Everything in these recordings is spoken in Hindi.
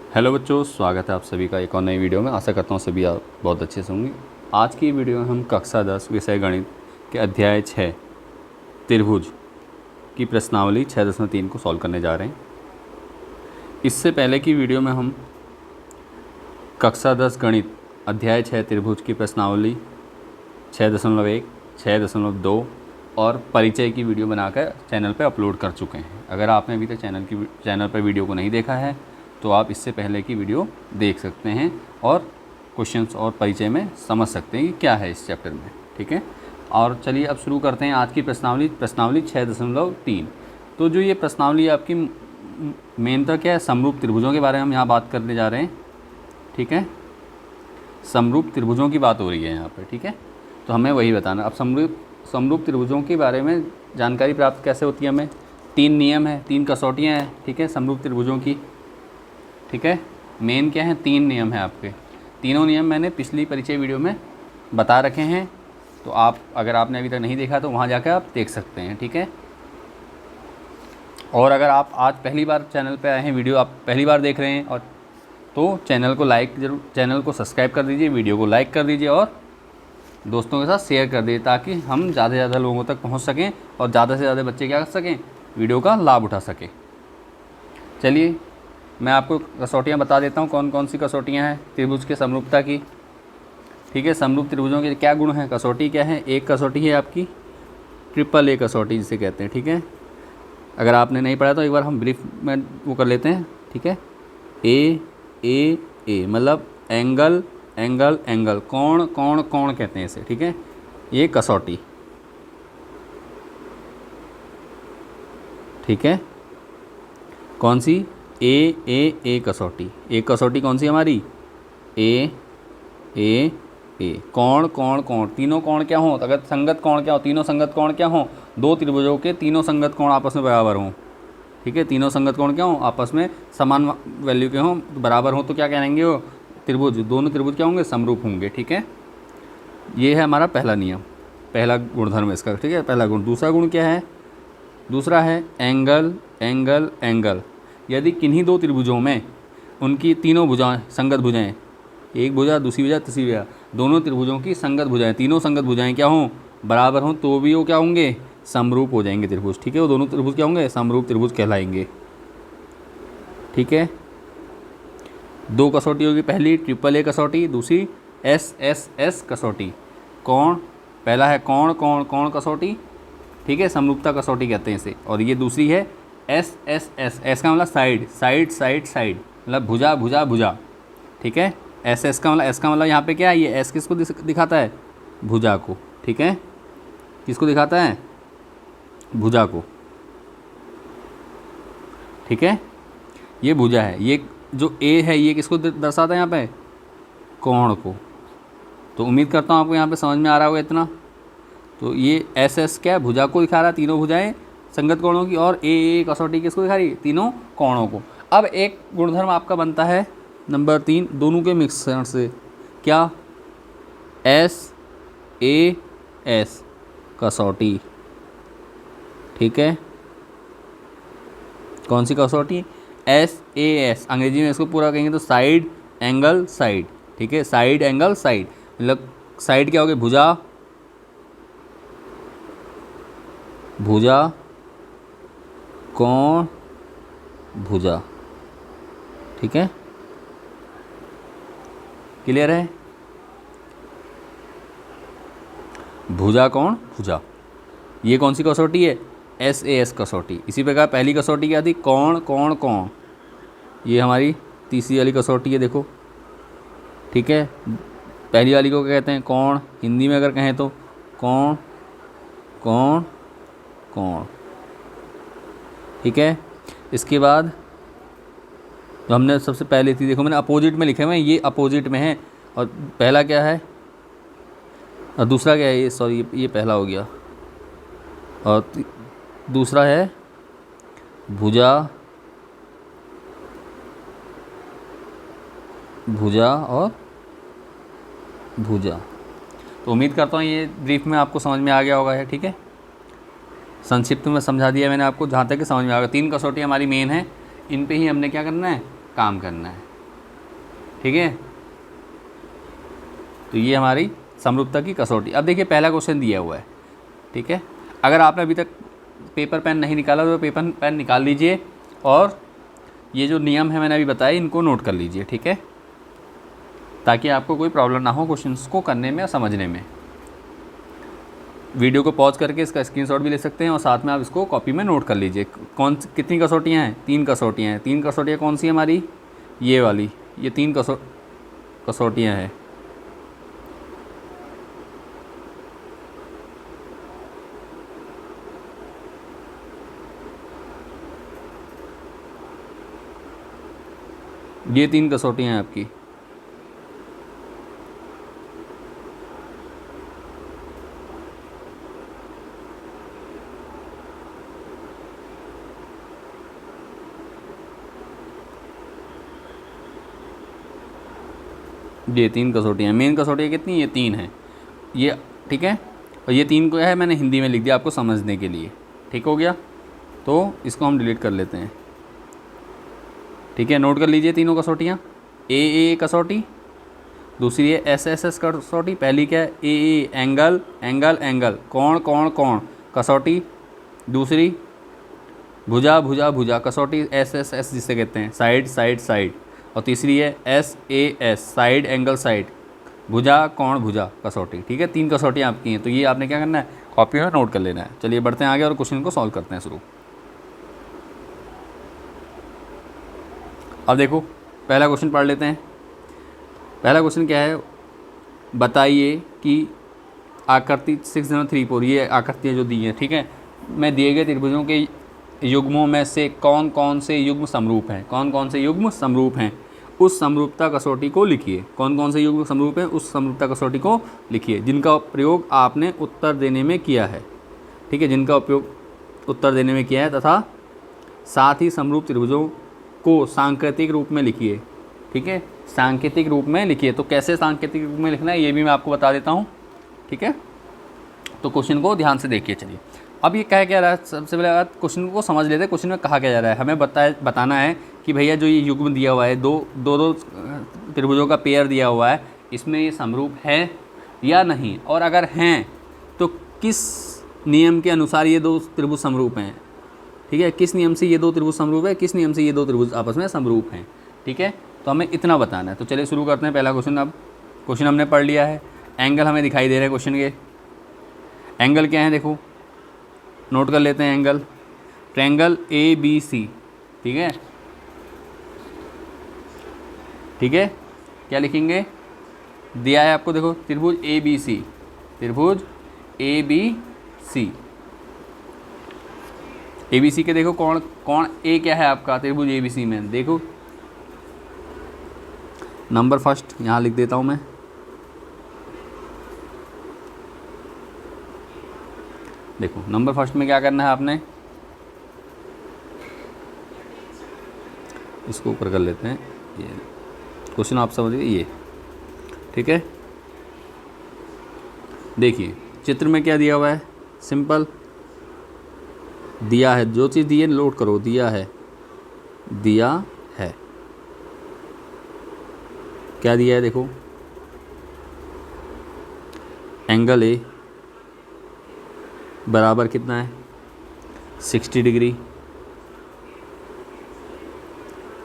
हेलो बच्चों, स्वागत है आप सभी का एक और नई वीडियो में। आशा करता हूँ सभी आप बहुत अच्छे से होंगे। आज की वीडियो में हम कक्षा 10 विषय गणित के अध्याय 6 त्रिभुज की प्रश्नावली 6.3 को सॉल्व करने जा रहे हैं। इससे पहले की वीडियो में हम कक्षा 10 गणित अध्याय 6 त्रिभुज की प्रश्नावली 6.1, 6.2 और परिचय की वीडियो बनाकर चैनल पर अपलोड कर चुके हैं। अगर आपने अभी तक चैनल पर वीडियो को नहीं देखा है तो आप इससे पहले की वीडियो देख सकते हैं और क्वेश्चंस और परिचय में समझ सकते हैं कि क्या है इस चैप्टर में। ठीक है, और चलिए अब शुरू करते हैं आज की प्रश्नावली 6.3। तो जो ये प्रश्नावली आपकी मेनतः क्या है, समरूप त्रिभुजों के बारे में हम यहाँ बात करने जा रहे हैं। ठीक है, समरूप त्रिभुजों की बात हो रही है यहाँ पर। ठीक है, तो हमें वही बताना। अब समरूप त्रिभुजों के बारे में जानकारी प्राप्त कैसे होती है हमें। 3 नियम है, 3 कसौटियाँ हैं। ठीक है, समरूप त्रिभुजों की। ठीक है, मेन क्या है, 3 नियम है आपके। तीनों नियम मैंने पिछली परिचय वीडियो में बता रखे हैं, तो आप अगर आपने अभी तक नहीं देखा तो वहाँ जाकर आप देख सकते हैं। ठीक है, और अगर आप आज पहली बार चैनल पे आए हैं, वीडियो आप पहली बार देख रहे हैं, और तो चैनल को सब्सक्राइब कर दीजिए, वीडियो को लाइक कर दीजिए और दोस्तों के साथ शेयर कर दीजिए, ताकि हम ज़्यादा से ज़्यादा लोगों तक पहुँच सकें और ज़्यादा से ज़्यादा बच्चे क्या कर सकें, वीडियो का लाभ उठा सकें। चलिए मैं आपको कसौटियाँ बता देता हूँ, कौन कौन सी कसौटियाँ हैं त्रिभुज के समरूपता की। ठीक है, समरूप त्रिभुजों के क्या गुण हैं, कसौटी क्या है। एक कसौटी है आपकी ट्रिपल ए कसौटी जिसे कहते हैं। ठीक है, अगर आपने नहीं पढ़ा तो एक बार हम ब्रीफ में वो कर लेते हैं। ठीक है, ए ए ए मतलब एंगल एंगल एंगल, कोण कोण कोण कहते हैं इसे। ठीक है, ये कसौटी। ठीक है, कौन सी, ए कसौटी। एक कसौटी कौन सी हमारी, ए ए ए। कोण कोण कोण, तीनों कोण क्या हो, अगर संगत कोण क्या हो, तीनों संगत कोण क्या हो, दो त्रिभुजों के तीनों संगत कोण आपस में बराबर हों। ठीक है, तीनों संगत कोण क्या हो, आपस में समान वैल्यू के हों, बराबर हों, तो क्या कहेंगे वो त्रिभुज, दोनों त्रिभुज क्या होंगे, समरूप होंगे। ठीक है, ये है हमारा पहला नियम, पहला गुणधर्म इसका। ठीक है, पहला गुण। दूसरा गुण क्या है, दूसरा है एंगल एंगल एंगल। यदि किन्हीं दो त्रिभुजों में उनकी तीनों भुजाएं संगत भुजाएं, एक भुजा दूसरी भुजा तीसरी भुजा, दोनों त्रिभुजों की संगत भुजाएं, तीनों संगत भुजाएं क्या हों, बराबर हों, तो भी वो क्या होंगे, समरूप हो जाएंगे त्रिभुज। ठीक है, वो दोनों त्रिभुज क्या होंगे, समरूप त्रिभुज कहलाएंगे। ठीक है, 2 कसौटी होगी, पहली ट्रिपल ए कसौटी, दूसरी एस कसौटी। कौन, पहला है कोण कोण कोण कसौटी। ठीक है, समरूपता कसौटी कहते हैं इसे। और ये दूसरी है एस का मतलब साइड साइड साइड साइड, मतलब भुजा भुजा भुजा। ठीक है, एस का मतलब यहाँ पे क्या है, ये एस किसको दिखाता है, भुजा को। ठीक है, किसको दिखाता है, भुजा को। ठीक है, ये भुजा है। ये जो ए है ये किसको दर्शाता है यहाँ पे, कोण को। तो उम्मीद करता हूँ आपको यहाँ पे समझ में आ रहा होगा इतना। तो ये एस क्या है, भुजा को दिखा रहा है, तीनों भुजाएं संगत कोणों की, और ए कसौटी किसको दिखा रही है, तीनों कोणों को। अब एक गुणधर्म आपका बनता है नंबर 3, दोनों के मिश्रण से। क्या, एस कसौटी। ठीक है, कौन सी कसौटी, एस, अंग्रेजी में इसको पूरा कहेंगे तो साइड एंगल साइड। ठीक है, साइड एंगल साइड मतलब साइड क्या हो गया, भुजा भुजा कोण भुजा। ठीक है, क्लियर है, भुजा कोण भुजा। ये कौन सी कसौटी है, एस कसौटी। इसी प्रकार पहली कसौटी क्या थी, कोण कोण कोण, ये हमारी तीसरी वाली कसौटी है, देखो। ठीक है, पहली वाली को क्या कहते हैं, कोण, हिंदी में अगर कहें तो कोण कोण कोण। ठीक है, इसके बाद जो हमने सबसे पहले थी, देखो मैंने अपोजिट में लिखे हुए हैं, ये अपोजिट में है। और पहला क्या है और दूसरा क्या है, ये सॉरी ये पहला हो गया, और दूसरा है भुजा भुजा और भुजा। तो उम्मीद करता हूँ ये ब्रीफ में आपको समझ में आ गया होगा है। ठीक है, संक्षिप्त में समझा दिया मैंने आपको, जहाँ तक कि समझ में आ गया। 3 कसौटी हमारी मेन है, इन पे ही हमने क्या करना है, काम करना है। ठीक है, तो ये हमारी समरूपता की कसौटी। अब देखिए पहला क्वेश्चन दिया हुआ है, ठीक है। अगर आपने अभी तक पेपर पेन नहीं निकाला तो पेपर पेन निकाल लीजिए और ये जो नियम है मैंने अभी बताया इनको नोट कर लीजिए, ठीक है, ताकि आपको कोई प्रॉब्लम ना हो क्वेश्चंस को करने में और समझने में। वीडियो को पॉज करके इसका स्क्रीनशॉट भी ले सकते हैं और साथ में आप इसको कॉपी में नोट कर लीजिए। कितनी कसौटियाँ हैं? 3 कसौटियाँ हैं। 3 कसौटियाँ कौन सी हमारी? ये वाली, ये 3 कसौटियाँ हैं। ये 3 कसौटियाँ हैं आपकी। ये 3 कसौटियाँ, मेन कसौटियाँ कितनी? ये 3 हैं ये, ठीक है। और ये 3 को है मैंने हिंदी में लिख दिया आपको समझने के लिए, ठीक हो गया। तो इसको हम डिलीट कर लेते हैं, ठीक है। नोट कर लीजिए तीनों कसौटियाँ। ए कसौटी, दूसरी है एस कसौटी। पहली क्या है? ए एंगल एंगल एंगल, कोण कोण कोण कसौटी। दूसरी भुजा भुजा भुजा कसौटी, एस जिसे कहते हैं, साइड साइड साइड। और तीसरी है एस साइड एंगल साइड, भुजा कोण भुजा कसौटी, ठीक है। 3 कसौटियाँ आपकी हैं, तो ये आपने क्या करना है? कॉपी में नोट कर लेना है। चलिए बढ़ते हैं आगे और क्वेश्चन को सॉल्व करते हैं शुरू। अब देखो पहला क्वेश्चन पढ़ लेते हैं। पहला क्वेश्चन क्या है? बताइए कि आकृति 6-3-4, ये आकृतियाँ जो दी हैं, ठीक है, मैं दिए गए त्रिभुजों के युग्मों में से कौन कौन से युग्म समरूप हैं? कौन कौन से युग्म समरूप हैं? उस समरूपता कसौटी को लिखिए। कौन कौन से युग्म समरूप हैं? उस समरूपता कसौटी को लिखिए जिनका प्रयोग आपने उत्तर देने में किया है, ठीक है, जिनका उपयोग उत्तर देने में किया है, तथा साथ ही समरूप त्रिभुजों को सांकेतिक रूप में लिखिए, ठीक है, सांकेतिक रूप में लिखिए। तो कैसे सांकेतिक रूप में लिखना है ये भी मैं आपको बता देता हूँ, ठीक है। तो क्वेश्चन को ध्यान से देखिए। चलिए अब ये कह क्या रहा है? सबसे पहले क्वेश्चन को समझ लेते हैं। क्वेश्चन में कहा क्या जा रहा है? हमें बताना है कि भैया जो ये युग्म दिया हुआ है, दो त्रिभुजों का पेयर दिया हुआ है, इसमें ये समरूप है या नहीं, और अगर हैं तो किस नियम के अनुसार ये 2 त्रिभुज समरूप हैं, ठीक है, किस नियम से ये 2 त्रिभुज समरूप है, किस नियम से ये 2 त्रिभुज आपस में समरूप हैं, ठीक है। तो हमें इतना बताना है। तो चलिए शुरू करते हैं पहला क्वेश्चन। अब क्वेश्चन हमने पढ़ लिया है, एंगल हमें दिखाई दे रहे हैं क्वेश्चन के। एंगल क्या है? देखो नोट कर लेते हैं एंगल। ट्रायंगल ABC, ठीक है, ठीक है। क्या लिखेंगे? दिया है आपको, देखो त्रिभुज ABC, त्रिभुज ABC। ABC के देखो कौन कौन ए क्या है आपका त्रिभुज ABC में? देखो नंबर फर्स्ट यहाँ लिख देता हूँ मैं। देखो नंबर फर्स्ट में क्या करना है आपने? इसको ऊपर कर लेते हैं, ये क्वेश्चन आप समझिए ये, ठीक है। देखिए चित्र में क्या दिया हुआ है? सिंपल दिया है, जो चीज़ दी है नोट करो, दिया है, दिया है, क्या दिया है? देखो एंगल ए बराबर कितना है? 60 डिग्री।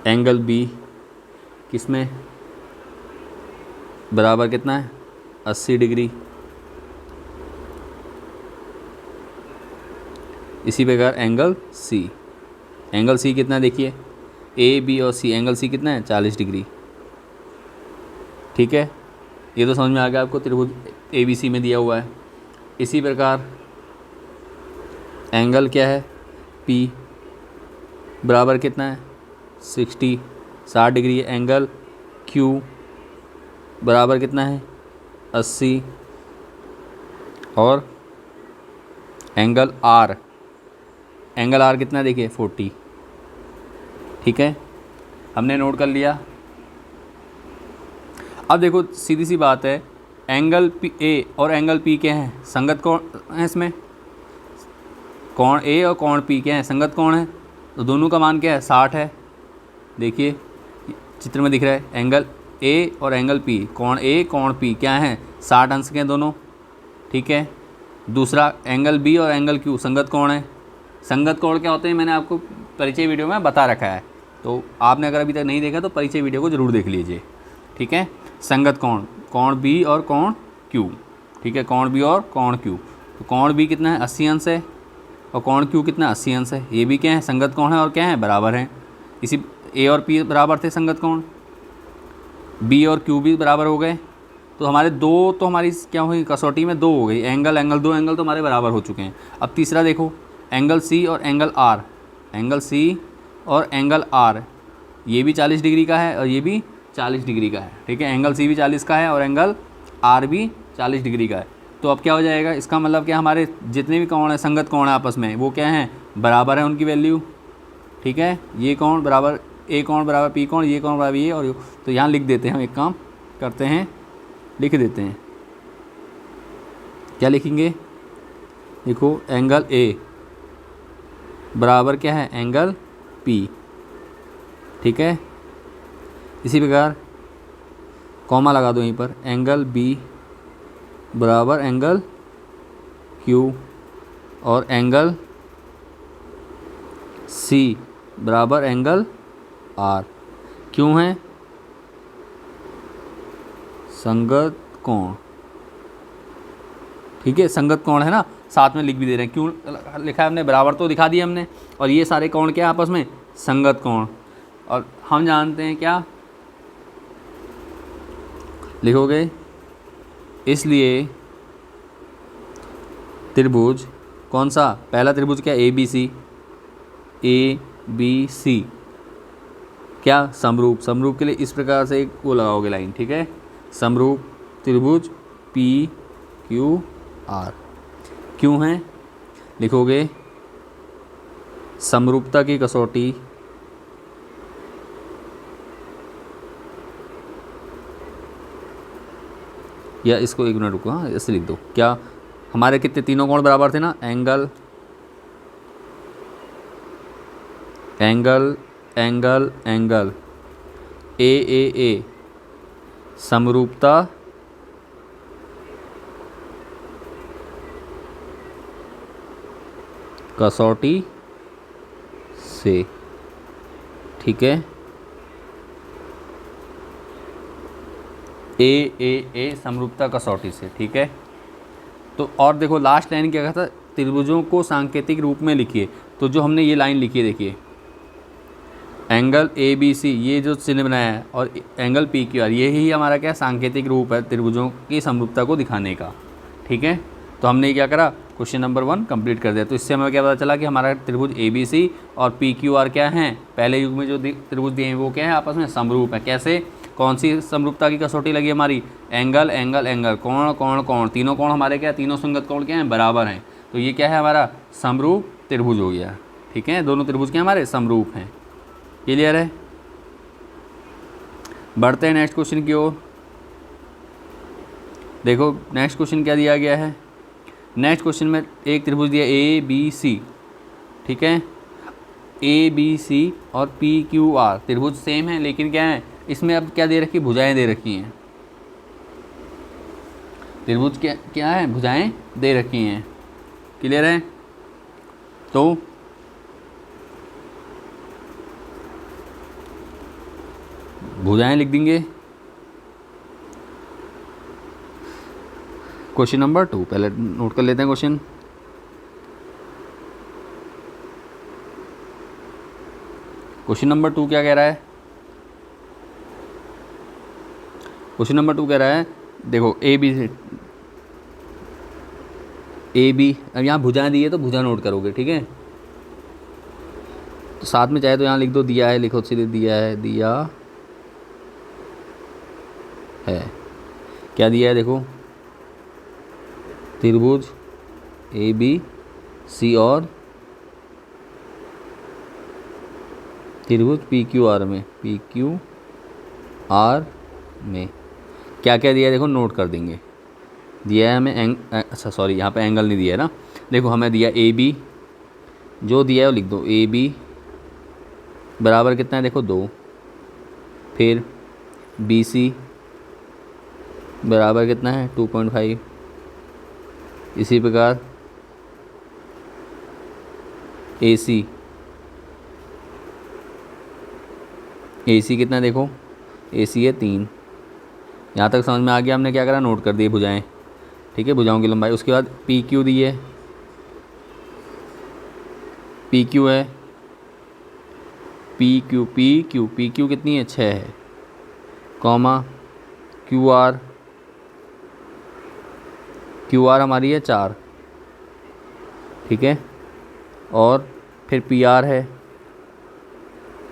एंगल बी किसमें बराबर कितना है? 80 डिग्री। इसी प्रकार एंगल सी, एंगल सी कितना है? देखिए ए बी और सी, एंगल सी कितना है? 40 डिग्री, ठीक है। ये तो समझ में आ गया आपको, त्रिभुज ABC में दिया हुआ है। इसी प्रकार एंगल क्या है? P बराबर कितना है? 60 डिग्री। एंगल Q बराबर कितना है? 80। और एंगल R, एंगल R कितना है? देखिए 40, ठीक है, हमने नोट कर लिया। अब देखो सीधी सी बात है, एंगल A और एंगल P क्या हैं? संगत कौन है इसमें? कोण A और कोण P क्या है? संगत कोण है। तो दोनों का मान क्या है? 60 है। देखिए चित्र में दिख रहा है, एंगल ए और एंगल पी, कोण ए कोण पी क्या है 60 अंश के हैं दोनों, ठीक है। दूसरा एंगल बी और एंगल क्यू संगत कोण है। संगत कोण क्या होते हैं मैंने आपको परिचय वीडियो में बता रखा है, तो आपने अगर अभी तक नहीं देखा तो परिचय वीडियो को ज़रूर देख लीजिए, ठीक है। संगत कोण, कोण बी और कोण क्यू, ठीक है, कोण बी और कोण क्यू। तो कोण बी कितना है 80 अंश है और कोण क्यू कितना 80 अंश है। ये भी क्या है संगत कोण है और क्या है बराबर है। इसी ए और पी बराबर थे संगत कोण, बी और क्यू भी बराबर हो गए। तो हमारे दो तो हमारी क्या हुई कसौटी में 2 हो गई, एंगल दो एंगल तो हमारे बराबर हो चुके हैं। अब तीसरा देखो एंगल सी और एंगल आर, एंगल सी और एंगल आर ये भी 40 डिग्री का है और ये भी 40 डिग्री का है, ठीक है। एंगल सी भी 40 का है और एंगल आर भी 40 डिग्री का है। तो अब क्या हो जाएगा, इसका मतलब क्या हमारे जितने भी कोण हैं संगत कोण है आपस में वो क्या हैं बराबर है उनकी वैल्यू, ठीक है। ये कोण बराबर ए कोण बराबर पी कोण, ये कोण बराबर ये और ये। तो यहाँ लिख देते हैं, हम एक काम करते हैं लिख देते हैं, क्या लिखेंगे देखो एंगल ए बराबर क्या है एंगल पी, ठीक है। इसी प्रकार कॉमा लगा दो यहीं पर, एंगल बी बराबर एंगल क्यू और एंगल सी बराबर एंगल आर। क्यों है संगत कोण, ठीक है, संगत कोण है ना, साथ में लिख भी दे रहे हैं। क्यों लिखा है हमने, बराबर तो दिखा दिया हमने, और ये सारे कोण क्या आपस में संगत कोण। और हम जानते हैं क्या लिखोगे, इसलिए त्रिभुज कौन सा, पहला त्रिभुज क्या A B C, A B C क्या समरूप, समरूप के लिए इस प्रकार से एक वो लगाओगे लाइन, ठीक है। समरूप त्रिभुज पी क्यू आर क्यों है लिखोगे समरूपता की कसौटी या इसको एक मिनट रुको, हाँ ऐसे लिख दो, क्या हमारे कितने तीनों कोण बराबर थे ना, angle angle angle angle A समरूपता कसौटी से, ठीक है। ए समरूपता कसौटी से, ठीक है। तो और देखो लास्ट लाइन क्या कहा था, त्रिभुजों को सांकेतिक रूप में लिखिए। तो जो हमने ये लाइन लिखी है देखिए, एंगल ए बी सी ये जो चिन्ह बनाया है और एंगल पी क्यू आर, ये ही हमारा क्या सांकेतिक रूप है त्रिभुजों की समरूपता को दिखाने का, ठीक है। तो हमने क्या करा, क्वेश्चन नंबर 1 कंप्लीट कर दिया। तो इससे हमें क्या पता चला कि हमारा त्रिभुज ए बी सी और पी क्यू आर क्या हैं, पहले युग में जो त्रिभुज दिए हैं वो क्या है आपस में समरूप है। कैसे, कौन सी समरूपता की कसौटी लगी हमारी, एंगल एंगल एंगल कोण कोण कोण, तीनों कोण हमारे क्या, तीनों संगत कोण क्या हैं बराबर हैं। तो ये क्या है हमारा समरूप त्रिभुज हो गया, ठीक है। दोनों त्रिभुज क्या हमारे समरूप हैं। क्लियर है, बढ़ते हैं नेक्स्ट क्वेश्चन की ओर। देखो नेक्स्ट क्वेश्चन क्या दिया गया है, नेक्स्ट क्वेश्चन में एक त्रिभुज दिया ए बी सी, ठीक है। ए बी सी और पी क्यू आर त्रिभुज सेम है, लेकिन क्या है इसमें अब क्या दे रखी, भुजाएं दे रखी हैं। त्रिभुज क्या है, भुजाएं दे रखी हैं। क्लियर है, तो भुजाएं लिख देंगे। क्वेश्चन नंबर 2 पहले नोट कर लेते हैं क्वेश्चन। क्वेश्चन नंबर 2 क्या कह रहा है, क्वेश्चन नंबर 2 कह रहा है देखो ए बी, अब यहाँ भुजाएं दी है तो भुजा नोट करोगे, ठीक है। तो साथ में चाहे तो यहाँ लिख दो दिया है, लिखो सीधे दिया है, क्या दिया है देखो, त्रिभुज ए बी सी और त्रिभुज पी क्यू आर में क्या क्या दिया है देखो, नोट कर देंगे। दिया है हमें अच्छा सॉरी यहाँ पे एंगल नहीं दिया है ना, देखो हमें दिया ए बी, जो दिया है वो लिख दो, ए बी बराबर कितना है देखो 2, फिर बी सी बराबर कितना है 2.5। इसी प्रकार ए सी कितना देखो, ए सी है 3। यहाँ तक समझ में आ गया, हमने क्या करा, नोट कर दिए भुजाएं। ठीक है, भुजाओं की लंबाई। उसके बाद पी क्यू दी है, पी क्यू है, पी क्यू कितनी है 6 है, कॉमा क्यू आर हमारी है 4। ठीक है, और फिर पी आर है,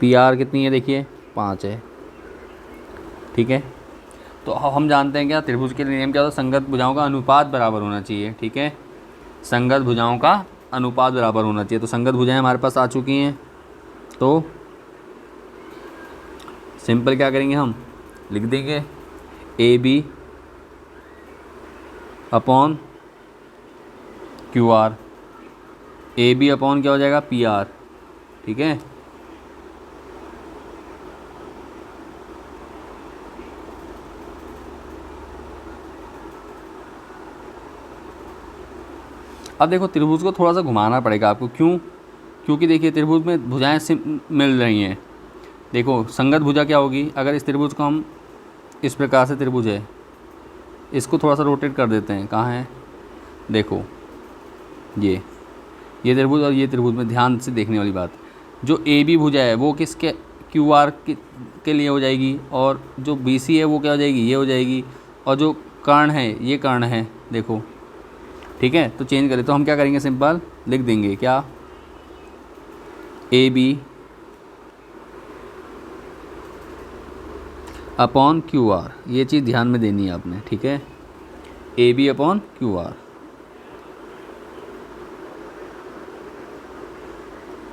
पी आर कितनी है देखिए 5 है। ठीक है, तो हम जानते हैं क्या, त्रिभुज के लिए नियम क्या होता है, संगत भुजाओं का अनुपात बराबर होना चाहिए। ठीक है, संगत भुजाओं का अनुपात बराबर होना चाहिए। तो संगत भुजाएं हमारे पास आ चुकी हैं, तो सिंपल क्या करेंगे, हम लिख देंगे A B upon Q R, A B upon क्या हो जाएगा पी आर। ठीक है, अब देखो त्रिभुज को थोड़ा सा घुमाना पड़ेगा आपको, क्यों, क्योंकि देखिए त्रिभुज में भुजाएं मिल रही हैं। देखो संगत भुजा क्या होगी, अगर इस त्रिभुज को हम इस प्रकार से, त्रिभुज है, इसको थोड़ा सा रोटेट कर देते हैं, कहाँ है देखो, ये त्रिभुज और ये त्रिभुज में ध्यान से देखने वाली बात, जो ए बी भुजा है वो किसके, क्यू आर के लिए हो जाएगी, और जो बी सी है वो क्या हो जाएगी, ये हो जाएगी, और जो कर्ण है ये कर्ण है देखो। ठीक है, तो चेंज करें तो हम क्या करेंगे, सिंपल लिख देंगे क्या, A B upon Q R, ये चीज़ ध्यान में देनी है आपने। ठीक है, A B upon Q R,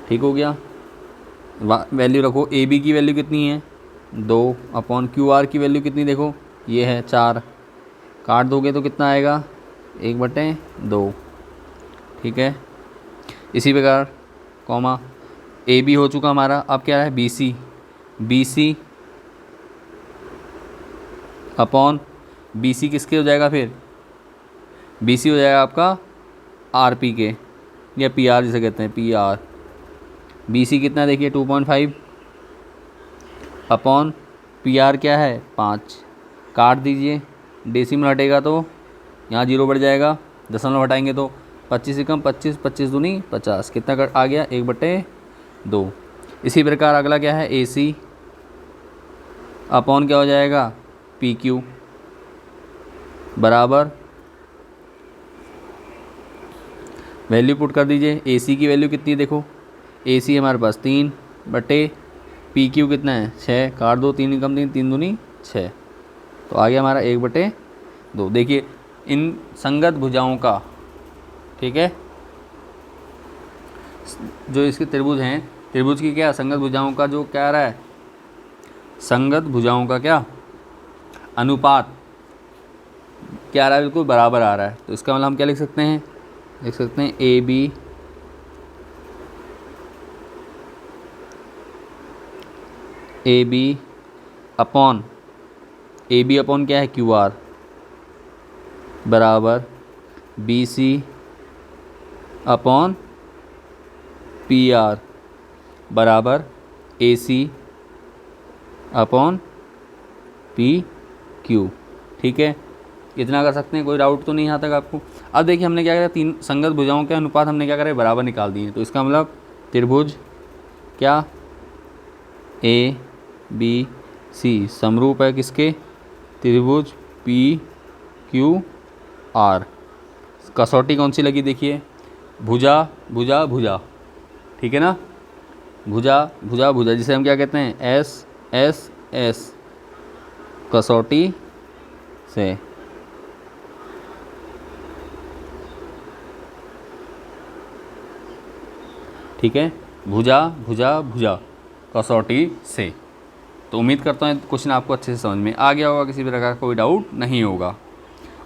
ठीक हो गया। वैल्यू रखो, ए बी की वैल्यू कितनी है 2 अपॉन क्यू आर की वैल्यू कितनी देखो, ये है 4। काट दोगे तो कितना आएगा 1/2। ठीक है, इसी प्रकार कॉमा ए बी हो चुका हमारा, अब क्या है B C upon B C किसके हो जाएगा, फिर बी सी हो जाएगा आपका आर पी के, या पी आर जिसे कहते हैं, पी आर। बी सी कितना देखिए 2.5 अपॉन पी आर क्या है 5। काट दीजिए, डेसिमल हटेगा तो यहाँ 0 बढ़ जाएगा, दशमलव हटाएंगे तो 25 से कम 25, 25 दूनी 50, कितना कट आ गया 1/2। इसी प्रकार अगला क्या है ए सी अपॉन क्या हो जाएगा पी क्यू बराबर, वैल्यू पुट कर दीजिए, ए सी की वैल्यू कितनी है देखो, ए सी हमारे पास 3 बटे पी क्यू कितना है 6, काट दो 3 कम 3, 3 दूनी 6, तो आ गया हमारा 1/2। देखिए इन संगत भुजाओं का, ठीक है, जो इसके त्रिभुज हैं, त्रिभुज की क्या संगत भुजाओं का जो क्या आ रहा है, संगत भुजाओं का क्या अनुपात क्या आ रहा है, बिल्कुल बराबर आ रहा है। तो इसका मतलब हम क्या लिख सकते हैं, लिख सकते हैं ए बी अपॉन क्या है क्यू आर बराबर B C upon P R बराबर A C upon P Q. ठीक है, इतना कर सकते हैं, कोई डाउट तो नहीं यहाँ तक आपको। अब देखिए हमने क्या करा, 3 संगत भुजाओं के अनुपात हमने क्या करा, बराबर निकाल दिए। तो इसका मतलब त्रिभुज क्या ए बी सी समरूप है किसके, त्रिभुज पी क्यू आर। कसौटी कौन सी लगी देखिए, भुजा भुजा भुजा, ठीक है ना, भुजा भुजा भुजा, जिसे हम क्या कहते हैं एस एस एस, कसौटी से। ठीक है, भुजा भुजा भुजा कसौटी से। तो उम्मीद करता हूँ क्वेश्चन आपको अच्छे से समझ में आ गया होगा, किसी प्रकार का कोई डाउट नहीं होगा।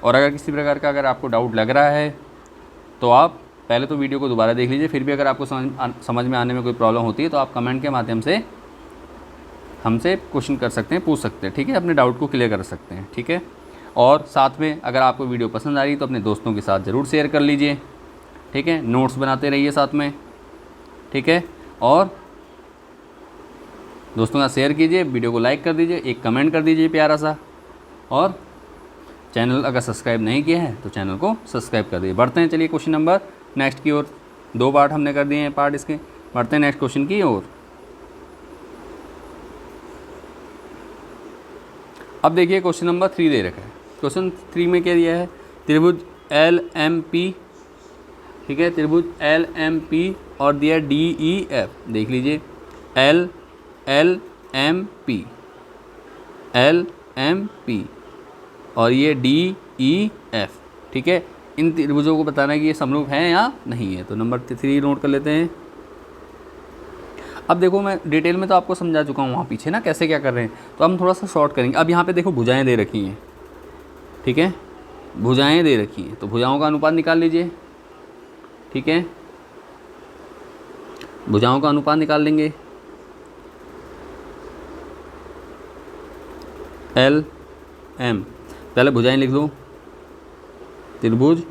और अगर किसी प्रकार का अगर आपको डाउट लग रहा है तो आप पहले तो वीडियो को दोबारा देख लीजिए, फिर भी अगर आपको समझ में आने में कोई प्रॉब्लम होती है तो आप कमेंट के माध्यम से हमसे क्वेश्चन कर सकते हैं, पूछ सकते हैं, ठीक है, अपने डाउट को क्लियर कर सकते हैं, ठीक है। और साथ में अगर आपको वीडियो पसंद आ रही तो अपने दोस्तों के साथ ज़रूर शेयर कर लीजिए, ठीक है, नोट्स बनाते रहिए साथ में, ठीक है। और दोस्तों का शेयर कीजिए, वीडियो को लाइक कर दीजिए, एक कमेंट कर दीजिए प्यारा सा, और चैनल अगर सब्सक्राइब नहीं किया है तो चैनल को सब्सक्राइब कर दीजिए। बढ़ते हैं, चलिए क्वेश्चन नंबर नेक्स्ट की ओर। 2 पार्ट हमने कर दिए हैं पार्ट इसके, बढ़ते हैं नेक्स्ट क्वेश्चन की ओर। अब देखिए क्वेश्चन नंबर 3 दे रखा है। क्वेश्चन 3 में क्या दिया है, त्रिभुज LMP, ठीक है, त्रिभुज LMP और दिया DEF, देख लीजिए LMP और ये DEF, ठीक है। इन त्रिभुजों को बताना है कि ये समरूप हैं या नहीं है। तो नंबर 3 नोट कर लेते हैं। अब देखो मैं डिटेल में तो आपको समझा चुका हूँ वहाँ पीछे ना कैसे क्या कर रहे हैं, तो हम थोड़ा सा शॉर्ट करेंगे। अब यहाँ पे देखो भुजाएं दे रखी हैं, ठीक है, भुजाएं दे रखी हैं, तो भुजाओं का अनुपात निकाल लीजिए, ठीक है, भुजाओं का अनुपात निकाल लेंगे। LM, पहले भुजाएं लिख दो, त्रिभुज,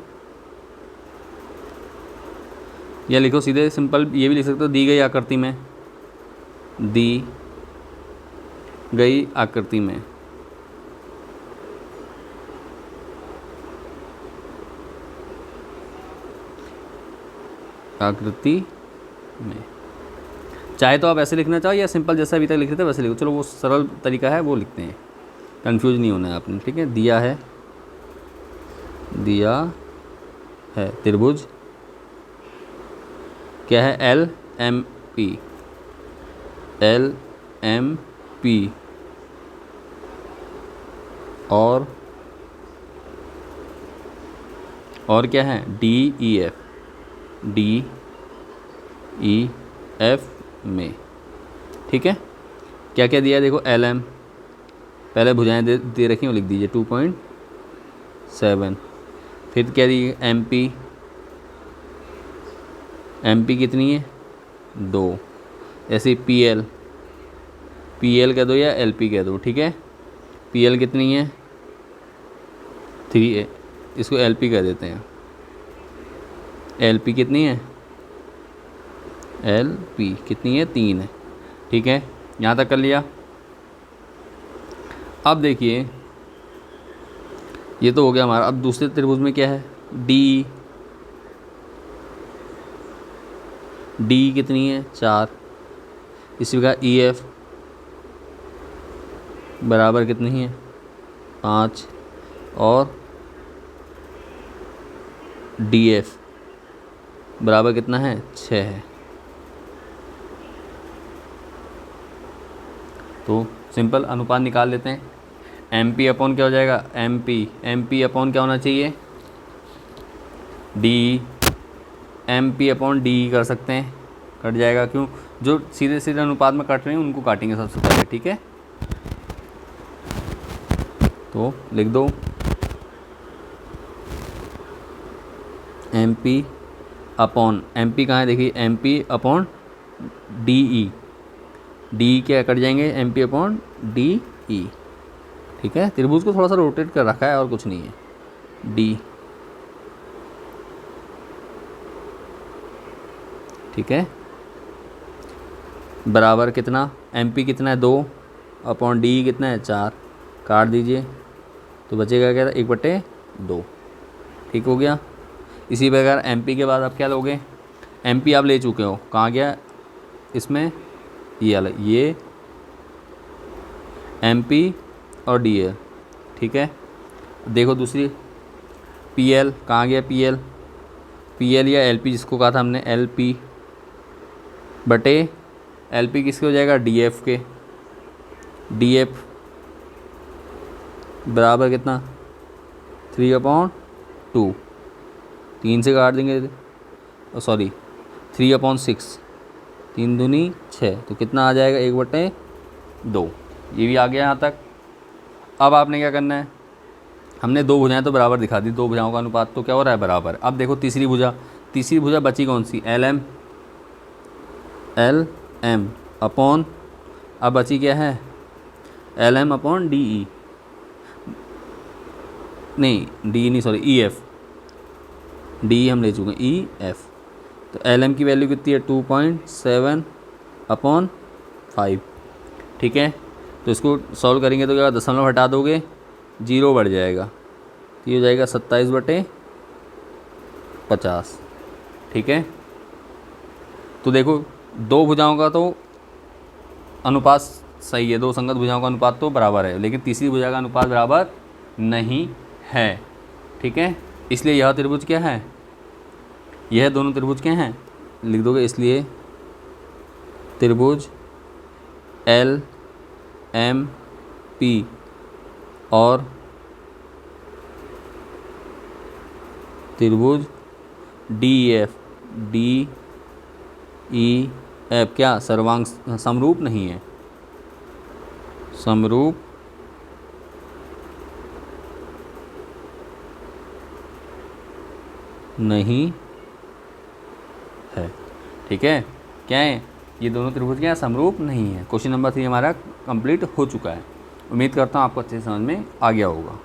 या लिखो सीधे सिंपल, ये भी लिख सकते हो, दी गई आकृति में, दी गई आकृति में चाहे तो आप ऐसे लिखना चाहो या सिंपल जैसा अभी तक लिख रहे थे वैसे लिखो, चलो वो सरल तरीका है वो लिखते हैं, कंफ्यूज नहीं होना है आपने, ठीक है। दिया है त्रिभुज क्या है, LMP और क्या है, DEF में, ठीक है। क्या क्या दिया है देखो, LM, पहले भुजाएं दे रखी हैं, लिख दीजिए 2.7, फिर क्या दी, MP कितनी है, 2, ऐसे PL कह दो या LP कह दो, ठीक है। PL कितनी है, 3, इसको LP कह देते हैं। LP कितनी है, LP कितनी है, 3 है, ठीक है, यहाँ तक कर लिया। अब देखिए ये तो हो गया हमारा। अब दूसरे त्रिभुज में क्या है, D कितनी है, 4, इसी प्रकार EF बराबर कितनी है, 5, और DF बराबर कितना है, 6 है। तो सिंपल अनुपात निकाल लेते हैं। MP अपॉन क्या हो जाएगा, MP अपॉन क्या होना चाहिए, D, MP अपॉन D कर सकते हैं, कट जाएगा, क्यों, जो सीधे सीधे अनुपात में कट रहे हैं उनको काटेंगे सबसे पहले, ठीक है। तो लिख दो MP अपॉन, MP कहाँ है देखिए, MP अपॉन DE, D क्या कट जाएंगे, MP अपॉन DE, ठीक है। त्रिभुज को थोड़ा सा रोटेट कर रखा है और कुछ नहीं है, D, ठीक है, बराबर कितना, MP कितना है, 2 अपॉन DE कितना है, 4, काट दीजिए तो बचेगा क्या, 1/2, ठीक हो गया। इसी प्रकार MP के बाद आप क्या लोगे, MP आप ले चुके हो, कहाँ गया इसमें, ये वाला, ये MP और DL, ठीक है। देखो दूसरी PL कहाँ गया, PL या LP जिसको कहा था हमने, LP बटे LP किसके हो जाएगा, DF के, DF बराबर कितना, 3/2, 3 से काट देंगे, सॉरी 3/6, 3 दूनी 6, तो कितना आ जाएगा, 1/2, ये भी आ गया यहाँ तक। अब आपने क्या करना है, हमने 2 भुजाएं तो बराबर दिखा दी, 2 भुजाओं का अनुपात तो क्या हो रहा है, बराबर। अब देखो तीसरी भुजा बची कौन सी, LM अपॉन अब बची क्या है, L M upon D E, नहीं डी नहीं, सॉरी ई एफ, डी हम ले चुके हैं, ई एफ। तो एल एम की वैल्यू कितनी है 2.7 अपॉन 5, ठीक है। तो इसको सॉल्व करेंगे तो क्या, दशमलव हटा दोगे 0 बढ़ जाएगा, तो ये हो जाएगा 27/50, ठीक है। तो देखो दो भुजाओं का तो अनुपात सही है, दो संगत भुजाओं का अनुपात तो बराबर है, लेकिन तीसरी भुजा का अनुपात बराबर नहीं है, ठीक है। इसलिए यह त्रिभुज क्या है, यह दोनों त्रिभुज क्या हैं, लिख दोगे, इसलिए त्रिभुज एल एम पी और त्रिभुज डी ई एफ क्या सर्वांग समरूप नहीं है, समरूप नहीं है, ठीक है। क्या है, ये दोनों त्रिभुज क्या समरूप नहीं है। क्वेश्चन नंबर 3 हमारा कंप्लीट हो चुका है। उम्मीद करता हूँ आपको अच्छे से समझ में आ गया होगा,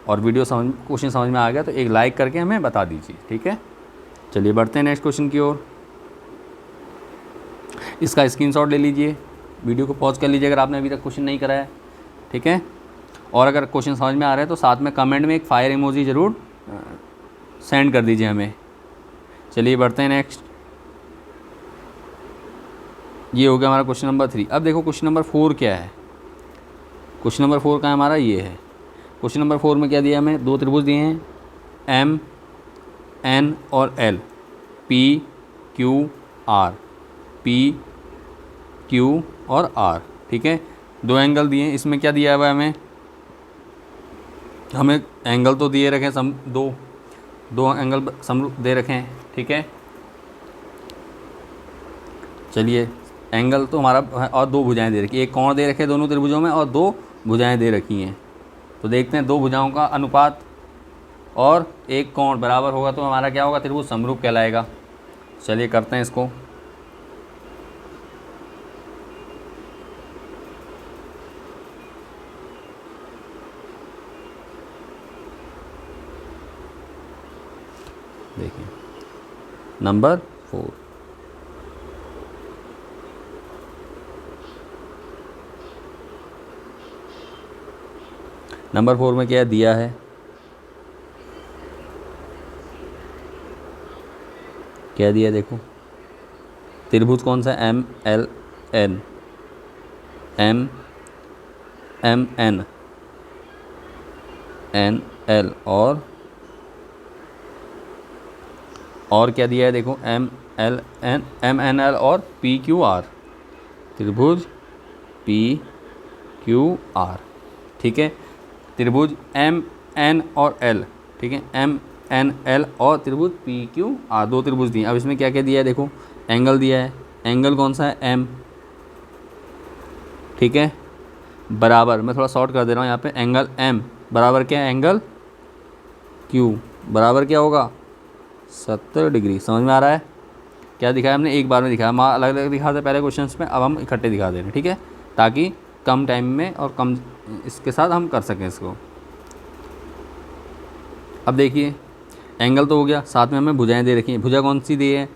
और वीडियो क्वेश्चन समझ में आ गया तो एक लाइक करके हमें बता दीजिए, ठीक है। चलिए बढ़ते हैं नेक्स्ट क्वेश्चन की ओर। इसका स्क्रीनशॉट ले लीजिए, वीडियो को पॉज कर लीजिए अगर आपने अभी तक क्वेश्चन नहीं करा है, ठीक है। और अगर क्वेश्चन समझ में आ रहा है तो साथ में कमेंट में एक फायर इमोजी ज़रूर सेंड कर दीजिए हमें। चलिए बढ़ते हैं नेक्स्ट। ये हो गया हमारा क्वेश्चन नंबर 3। अब देखो क्वेश्चन नंबर 4 क्या है। क्वेश्चन नंबर 4 का हमारा ये है। क्वेश्चन नंबर 4 में क्या दिया हमें, दो त्रिभुज दिए हैं एम एन और L, P Q are, P Q और आर, ठीक है। दो एंगल दिए हैं, इसमें क्या दिया हुआ है हमें एंगल तो दिए रखे हैं दो एंगल समरूप दे रखे हैं, ठीक है। चलिए एंगल तो हमारा और दो भुजाएं दे रखी है, एक कोण दे रखे हैं दोनों त्रिभुजों में और दो भुजाएं दे रखी हैं। तो देखते हैं दो भुजाओं का अनुपात और एक कोण बराबर होगा तो हमारा क्या होगा, त्रिभुज समरूप कहलाएगा। चलिए करते हैं इसको। देखिए नंबर 4, नंबर 4 में क्या दिया है, क्या दिया देखो, त्रिभुज कौन सा, M L N, M M N N L, और क्या दिया है देखो, M L N M N L और पी क्यू आर, त्रिभुज पी क्यू आर, ठीक है। त्रिभुज एम एन और एल, ठीक है, एम एन एल और त्रिभुज पी क्यू आर, दो त्रिभुज दिए। अब इसमें क्या क्या दिया है देखो, एंगल दिया है, एंगल कौन सा है, एम, ठीक है, बराबर, मैं थोड़ा शॉर्ट कर दे रहा हूँ यहाँ पे, एंगल एम बराबर क्या है, एंगल क्यू बराबर क्या होगा, 70 डिग्री। समझ में आ रहा है, क्या दिखाया हमने, एक बार में दिखाया, हम अलग अलग दिखा थे पहले क्वेश्चंस में, अब हम इकट्ठे दिखा दे रहे हैं, ठीक है, ताकि कम टाइम में और कम इसके साथ हम कर सकें इसको। अब देखिए एंगल तो हो गया, साथ में हमें भुजाएं दे रखी हैं। भुजा कौन सी दी है,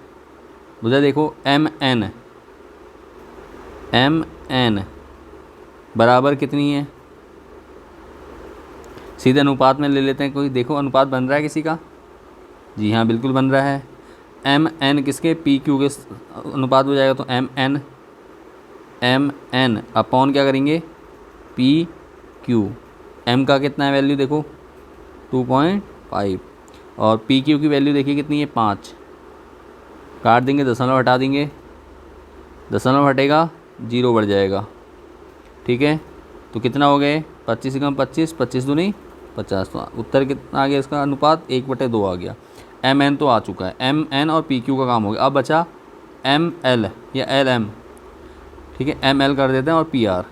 भुजा देखो एम एन बराबर कितनी है, सीधे अनुपात में ले लेते हैं। कोई देखो अनुपात बन रहा है किसी का, जी हाँ बिल्कुल बन रहा है। एम एन किसके, पी क्यू के अनुपात हो जाएगा, तो एम एन अपॉन क्या करेंगे, पी क्यू। एम का कितना है वैल्यू देखो 2.5 और पी क्यू की वैल्यू देखिए कितनी है 5। काट देंगे, दशमलव हटा देंगे, दशमलव हटेगा 0 बढ़ जाएगा, ठीक है। तो कितना हो गए, 25 से कम 25, 25 दूनी 50, तो उत्तर कितना आ गया इसका अनुपात 1/2 आ गया। एम एन तो आ चुका है, एम एन और पी क्यू का काम हो गया। अब बचा एम एल या एल एम, ठीक है, एम एल कर देते हैं और पी आर,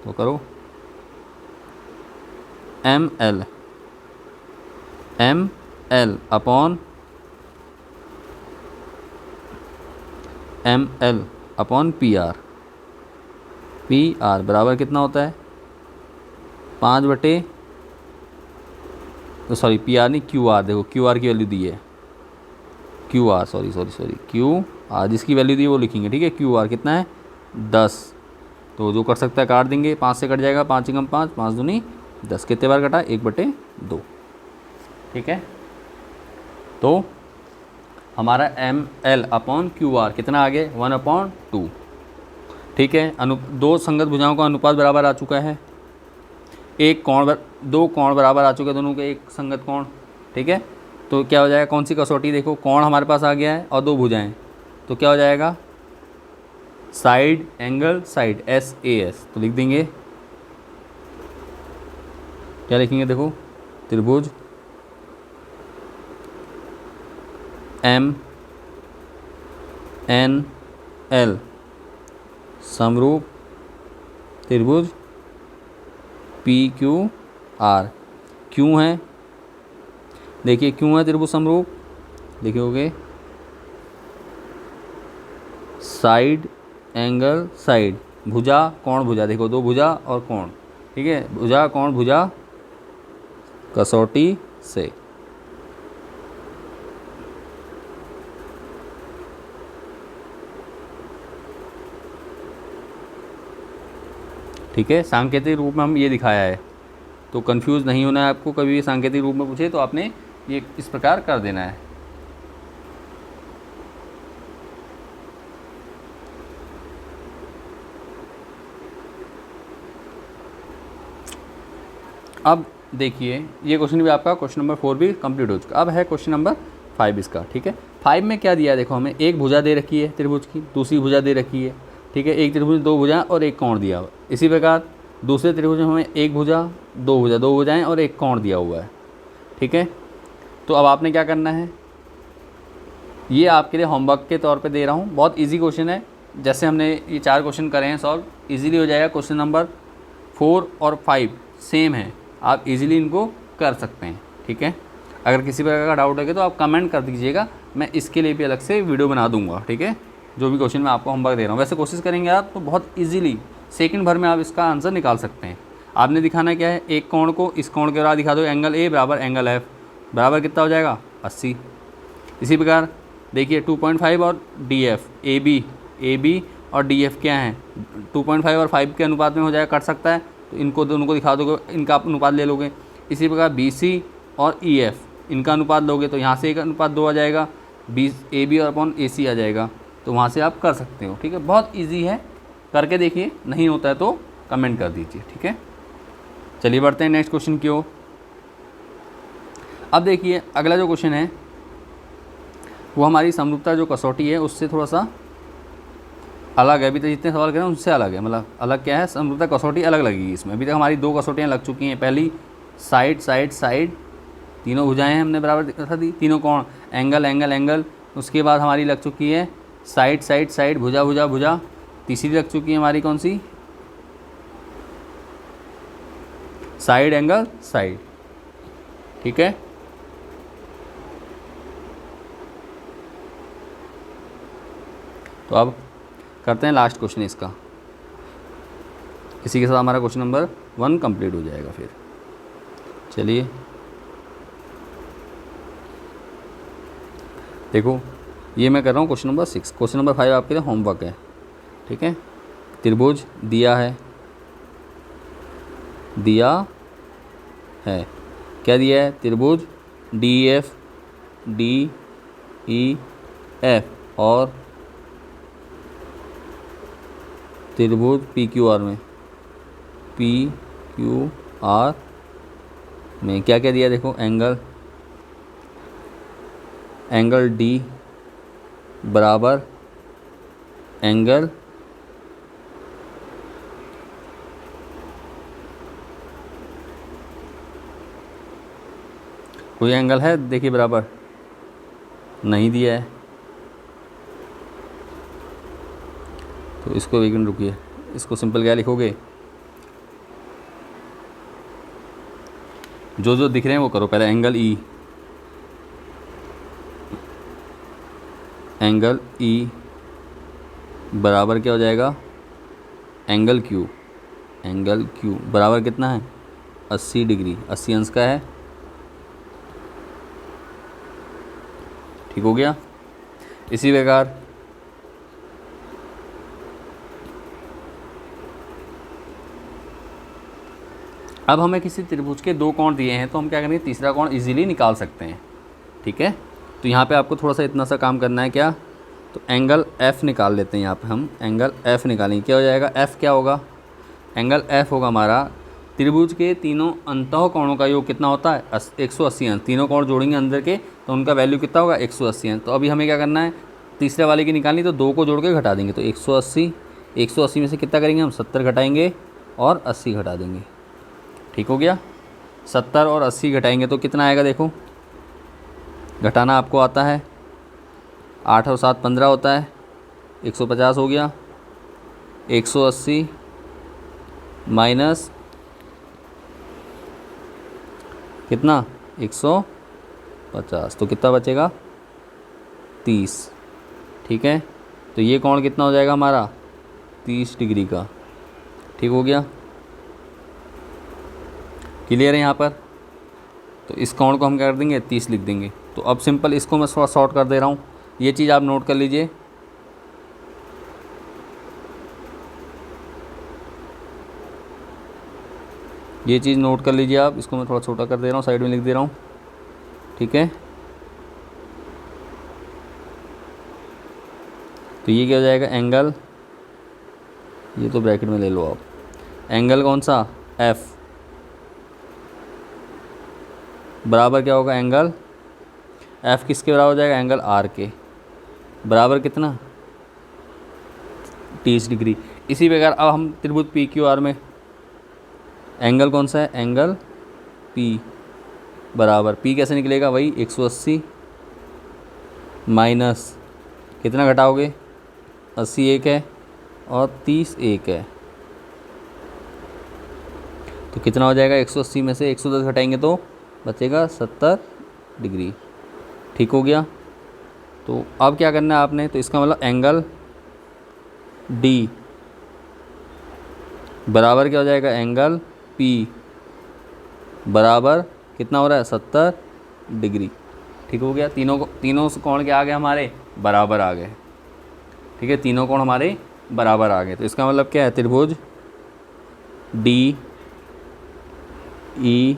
तो करो M L upon P R, P R बराबर कितना होता है 5 बटे, तो सॉरी पी आर नहीं क्यू आर, देखो क्यू आर की वैल्यू दी है, Q R sorry Q R जिसकी वैल्यू दी है वो लिखेंगे, ठीक है। क्यू आर कितना है 10, तो जो कर सकता है काट देंगे, 5 से कट जाएगा, 5 एकम 5, 5 दूनी 10, कितने बार कटा 1/2, ठीक है। तो हमारा M L upon Q R कितना आ गया 1/2, ठीक है। दो संगत भुजाओं का अनुपात बराबर आ चुका है, दो कोण बराबर आ चुके हैं दोनों के, एक संगत कोण, ठीक है। तो क्या हो जाएगा, कौन सी कसौटी, देखो कोण हमारे पास आ गया है और दो भुजाएं, तो क्या हो जाएगा साइड एंगल साइड SAS, तो लिख देंगे, क्या लिखेंगे देखो, त्रिभुज MNL समरूप त्रिभुज PQR, क्यों है, देखिए क्यों है त्रिभुज समरूप, लिखोगे साइड एंगल साइड, भुजा कोण भुजा, देखो दो भुजा और कोण, ठीक है, भुजा कोण भुजा कसौटी से, ठीक है। सांकेतिक रूप में हम ये दिखाया है, तो कंफ्यूज नहीं होना है आपको, कभी भी सांकेतिक रूप में पूछे तो आपने ये इस प्रकार कर देना है। अब देखिए ये क्वेश्चन भी आपका क्वेश्चन नंबर 4 भी कंप्लीट हो चुका, अब है क्वेश्चन नंबर 5 इसका, ठीक है। 5 में क्या दिया है, देखो हमें एक भुजा दे रखी है त्रिभुज की, दूसरी भुजा दे रखी है, ठीक है, एक त्रिभुज दो भुजा और एक कोण दिया हुआ, इसी प्रकार दूसरे त्रिभुज में हमें एक भुजा दो भुजाएं और एक कोण दिया हुआ है, ठीक है। तो अब आपने क्या करना है, ये आपके लिए होमवर्क के तौर पे दे रहा हूँ, बहुत इजी क्वेश्चन है, जैसे हमने ये 4 क्वेश्चन करे हैं सॉल्व, इजीली हो जाएगा। क्वेश्चन नंबर 4 और 5 सेम है, आप इजीली इनको कर सकते हैं, ठीक है। अगर किसी प्रकार का डाउट लगे तो आप कमेंट कर दीजिएगा, मैं इसके लिए भी अलग से वीडियो बना दूंगा, ठीक है, जो भी क्वेश्चन मैं आपको होमवर्क दे रहा हूँ। वैसे कोशिश करेंगे आप तो बहुत ईजिली सेकंड भर में आप इसका आंसर निकाल सकते हैं। आपने दिखाना क्या है, एक कोण को इस कोण के बराबर दिखा दो, एंगल A बराबर एंगल F बराबर कितना हो जाएगा 80। इसी प्रकार देखिए 2.5 और DF AB और DF क्या है 2.5 और 5 के अनुपात में हो जाएगा, कट सकता है, तो इनको दोनों को दिखा दोगे, इनका आप अनुपात ले लोगे। इसी प्रकार BC और EF इनका अनुपात लोगे तो यहाँ से एक अनुपात 2 आ जाएगा, AB और अपॉन AC आ जाएगा, तो वहाँ से आप कर सकते हो, ठीक है। बहुत ईजी है, करके देखिए, नहीं होता है तो कमेंट कर दीजिए, ठीक है। चलिए बढ़ते हैं नेक्स्ट क्वेश्चन की ओर। अब देखिए अगला जो क्वेश्चन है वो हमारी समरूपता जो कसौटी है उससे थोड़ा सा अलग है, अभी तक जितने सवाल करें उससे अलग है, मतलब अलग क्या है, समरूपता कसौटी अलग लगेगी इसमें। अभी तक हमारी 2 कसौटियाँ लग चुकी हैं, पहली साइड साइड साइड, तीनों भुजाएं हमने बराबर दिखा दी, तीनों कोण एंगल एंगल एंगल, उसके बाद हमारी लग चुकी है साइड साइड साइड भुजा भुजा भुजा, तीसरी लग चुकी है हमारी कौन सी, साइड एंगल साइड, ठीक है। तो अब करते हैं लास्ट क्वेश्चन इसका, इसी के साथ हमारा क्वेश्चन नंबर 1 कंप्लीट हो जाएगा। फिर चलिए देखो, ये मैं कर रहा हूँ क्वेश्चन नंबर 6, क्वेश्चन नंबर 5 आपके लिए होमवर्क है, ठीक है। त्रिभुज दिया है क्या दिया है, त्रिभुज DF DEF और त्रिभुज PQR में क्या क्या दिया, देखो एंगल D बराबर एंगल कोई एंगल है, देखिए बराबर नहीं दिया है, तो इसको एक मिनट रुकिए, इसको सिंपल क्या लिखोगे, जो जो दिख रहे हैं वो करो पहले। एंगल E बराबर क्या हो जाएगा एंगल क्यू बराबर कितना है 80 डिग्री, 80 अंश का है। ठीक हो गया। इसी प्रकार अब हमें किसी त्रिभुज के दो कोण दिए हैं तो हम क्या करेंगे, तीसरा कोण इजीली निकाल सकते हैं। ठीक है, तो यहाँ पे आपको थोड़ा सा इतना सा काम करना है, क्या, तो एंगल एफ़ निकाल लेते हैं। यहाँ पे हम एंगल एफ़ निकालेंगे, क्या हो जाएगा, एफ़ क्या होगा, एंगल एफ़ होगा हमारा त्रिभुज के तीनों अंतः कोणों का योग कितना होता है 180 अंश। तीनों कोण जोड़ेंगे अंदर के तो उनका वैल्यू कितना होगा 180 अंश। तो अभी हमें क्या करना है, तीसरे वाले की निकालनी, तो दो को जोड़ के घटा देंगे, तो 180 में से कितना करेंगे हम 70 घटाएंगे और 80 घटा देंगे। ठीक हो गया। 70 और 80 घटाएंगे तो कितना आएगा, देखो घटाना आपको आता है, 8 और 7 15 होता है, 150 हो गया। 180 माइनस कितना 150, तो कितना बचेगा 30। ठीक है, तो ये कोण कितना हो जाएगा हमारा 30 डिग्री का। ठीक हो गया, क्लियर है यहाँ पर। तो इस कोण को हम क्या कर देंगे 30 लिख देंगे। तो अब सिंपल इसको मैं थोड़ा शॉर्ट कर दे रहा हूँ, ये चीज़ आप नोट कर लीजिए। ये चीज़ नोट कर लीजिए आप, इसको मैं थोड़ा छोटा कर दे रहा हूँ, साइड में लिख दे रहा हूँ। ठीक है, तो ये क्या हो जाएगा एंगल, ये तो ब्रैकेट में ले लो आप, एंगल कौन सा एफ बराबर क्या होगा, एंगल एफ किसके बराबर हो जाएगा, एंगल आर के बराबर कितना 30 डिग्री। इसी प्रकार अब हम त्रिभुज पी क्यू आर में एंगल कौन सा है, एंगल पी बराबर, पी कैसे निकलेगा, वही 180 माइनस कितना घटाओगे 80 एक है और 30 एक है, तो कितना हो जाएगा 180 में से 110 घटाएंगे तो बचेगा 70 डिग्री। ठीक हो गया। तो अब क्या करना है आपने, तो इसका मतलब एंगल डी बराबर क्या हो जाएगा, एंगल पी बराबर कितना हो रहा है 70 डिग्री। ठीक हो गया, तीनों कोण क्या आ गए हमारे बराबर आ गए। ठीक है, तीनों कोण हमारे बराबर आ गए। तो इसका मतलब क्या है, त्रिभुज डी ई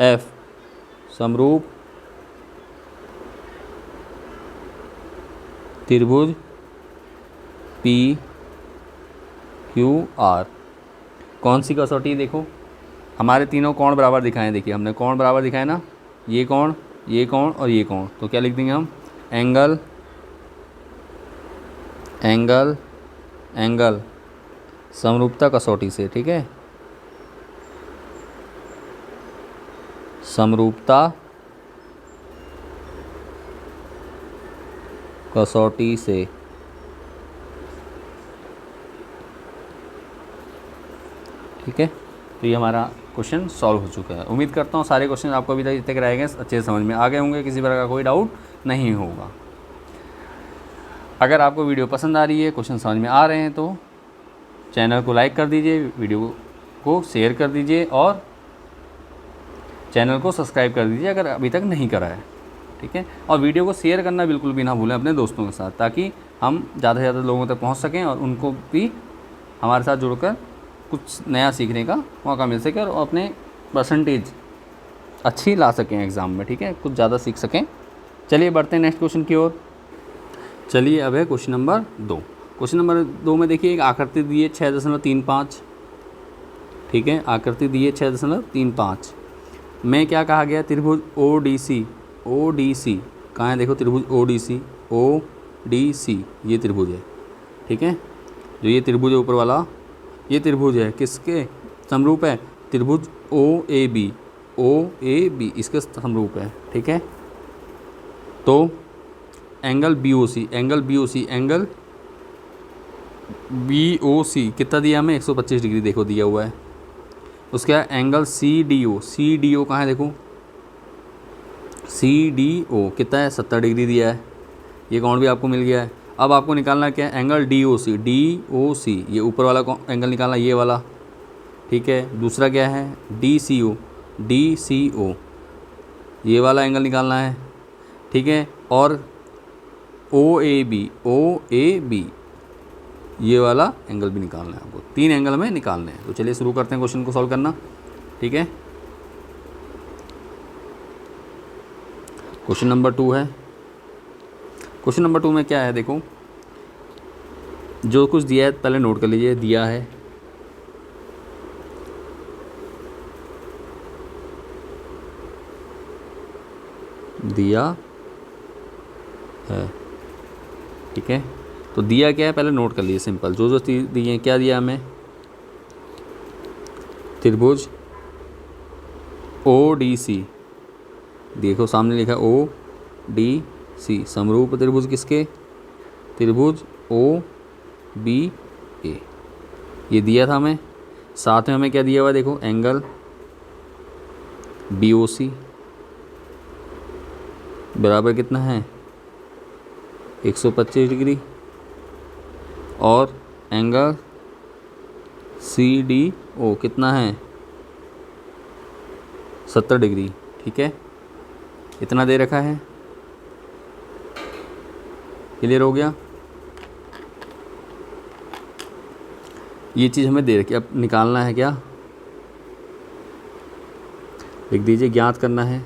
एफ समरूप त्रिभुज पी क्यू आर। कौन सी कसौटी, देखो हमारे तीनों कोण बराबर दिखाएं, देखिए हमने कोण बराबर दिखाए ना, ये कोण और ये कोण, तो क्या लिख देंगे हम, एंगल एंगल एंगल समरूपता कसौटी से। ठीक है, समरूपता कसौटी से। ठीक है, तो ये हमारा क्वेश्चन सॉल्व हो चुका है। उम्मीद करता हूँ सारे क्वेश्चन आपको अभी तक रह गए, अच्छे से समझ में आ गए होंगे, किसी प्रकार का कोई डाउट नहीं होगा। अगर आपको वीडियो पसंद आ रही है, क्वेश्चन समझ में आ रहे हैं, तो चैनल को लाइक कर दीजिए, वीडियो को शेयर कर दीजिए और चैनल को सब्सक्राइब कर दीजिए अगर अभी तक नहीं करा है। ठीक है, और वीडियो को शेयर करना बिल्कुल भी ना भूलें अपने दोस्तों के साथ, ताकि हम ज़्यादा से ज़्यादा लोगों तक पहुंच सकें और उनको भी हमारे साथ जुड़कर कुछ नया सीखने का मौका मिल सके और अपने परसेंटेज अच्छी ला सकें एग्ज़ाम में। ठीक है, कुछ ज़्यादा सीख सकें। चलिए बढ़ते हैं नेक्स्ट क्वेश्चन की ओर। चलिए अब है क्वेश्चन नंबर 2। क्वेश्चन नंबर 2 में देखिए एक आकृति दी है 6.35। ठीक है, आकृति दी है 6.35 में क्या कहा गया, त्रिभुज ओ डी सी कहाँ है, देखो त्रिभुज ओ डी सी ये त्रिभुज है। ठीक है, जो ये त्रिभुज है ऊपर वाला, ये त्रिभुज है किसके समरूप है, त्रिभुज ओ ए बी इसके समरूप है। ठीक है, तो एंगल बी ओ सी कितना दिया हमें 125 डिग्री, देखो दिया हुआ है। उसके बाद एंगल सी डी ओ कहाँ है, देखो सी डी ओ कितना है 70 डिग्री दिया है, ये कोण भी आपको मिल गया है। अब आपको निकालना क्या है, एंगल डी ओ सी, ये ऊपर वाला एंगल निकालना, ये वाला, ठीक है। दूसरा क्या है, डी सी ओ, ये वाला एंगल निकालना है, ठीक है। और ओ ए बी, ये वाला एंगल भी निकालना है आपको। 3 एंगल में निकालने हैं। तो चलिए शुरू करते हैं क्वेश्चन को सॉल्व करना, ठीक है। क्वेश्चन नंबर 2 है। क्वेश्चन नंबर 2 में क्या है, देखो जो कुछ दिया है पहले नोट कर लीजिए। दिया है ठीक है। तो दिया क्या है पहले नोट कर लीजिए, सिंपल। जो दिए हैं, क्या दिया हमें, त्रिभुज ओ डी सी, देखो सामने लिखा ओ डी सी, समरूप त्रिभुज किसके, त्रिभुज ओ बी ए, ये दिया था हमें। साथ में हमें क्या दिया हुआ है, देखो एंगल बी ओ सी बराबर कितना है 125 डिग्री, और एंगल सी डी ओ कितना है 70 डिग्री, ठीक है। इतना दे रखा है, क्लियर हो गया। ये चीज़ हमें दे रखी, अब निकालना है क्या, लिख दीजिए, ज्ञात करना है।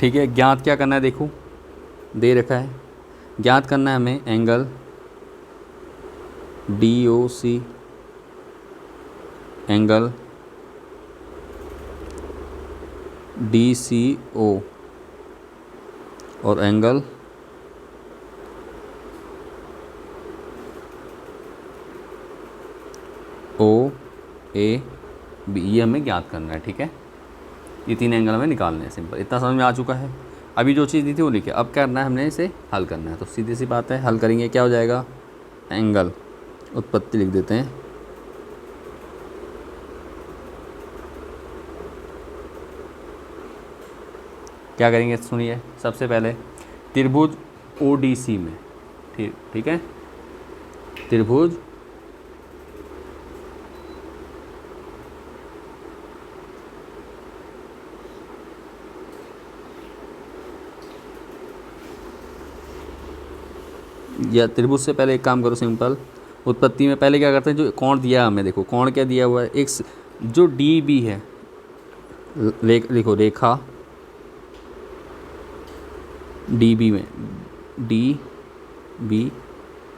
ठीक है, ज्ञात क्या करना है, देखो दे रखा है, ज्ञात करना है हमें एंगल डी ओ सी, एंगल डी सी ओ, और एंगल ओ ए बी, ये हमें ज्ञात करना है, ठीक है। ये 3 एंगल हमें निकालने हैं, सिंपल। इतना समझ में आ चुका है। अभी जो चीज़ दी थी वो लिखे, अब क्या करना है, हमने इसे हल करना है। तो सीधी सी बात है, हल करेंगे, क्या हो जाएगा, एंगल उत्पत्ति लिख देते हैं, क्या करेंगे सुनिए। सबसे पहले त्रिभुज ओ डी सी में, ठीक है, त्रिभुज या त्रिभुज से पहले एक काम करो, सिंपल। उत्पत्ति में पहले क्या करते हैं, जो कोण दिया हमें, देखो कोण क्या दिया हुआ है, एक जो डी बी है, लिखो रेखा डी बी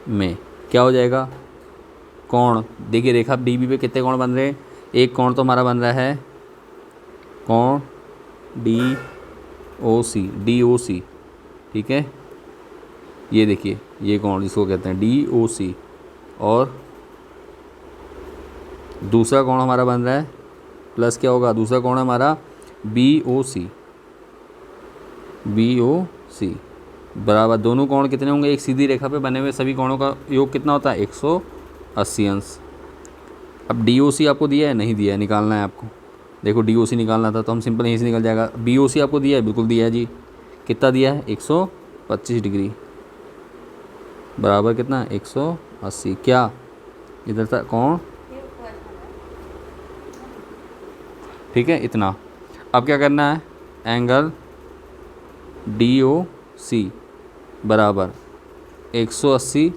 में क्या हो जाएगा, कोण। देखिए रेखा डी बी पे कितने कोण बन रहे हैं, एक कोण तो हमारा बन रहा है कोण डी ओ सी, ठीक है। ये देखिए, ये कोण जिसको कहते हैं डी ओ सी, और दूसरा कोण हमारा बन रहा है प्लस क्या होगा, दूसरा कोण हमारा बी ओ सी बराबर, दोनों कोण कितने होंगे, एक सीधी रेखा पे बने हुए सभी कोणों का योग कितना होता है 180 अंश। अब डी ओ सी आपको दिया है, नहीं दिया है, निकालना है आपको। देखो डी ओ सी निकालना था तो हम सिंपल यहीं से निकल जाएगा। बी ओ सी आपको दिया है, बिल्कुल दिया है जी, कितना दिया है 125 डिग्री बराबर कितना 180, क्या इधर था कोण, ठीक है, इतना। अब क्या करना है, एंगल डी ओ सी बराबर 180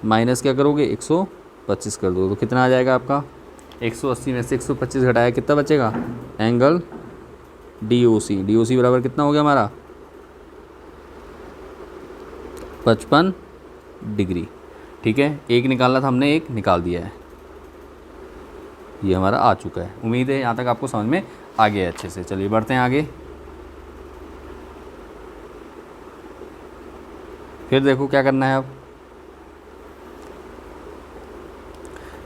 माइनस क्या करोगे 125 कर दो, तो कितना आ जाएगा आपका, 180 में से 125 घटाया कितना बचेगा, एंगल डी ओ सी बराबर कितना हो गया हमारा 55 डिग्री, ठीक है। एक निकालना था हमने, एक निकाल दिया है, ये हमारा आ चुका है। उम्मीद है यहाँ तक आपको समझ में आ गया है अच्छे से। चलिए बढ़ते हैं आगे। फिर देखो क्या करना है, अब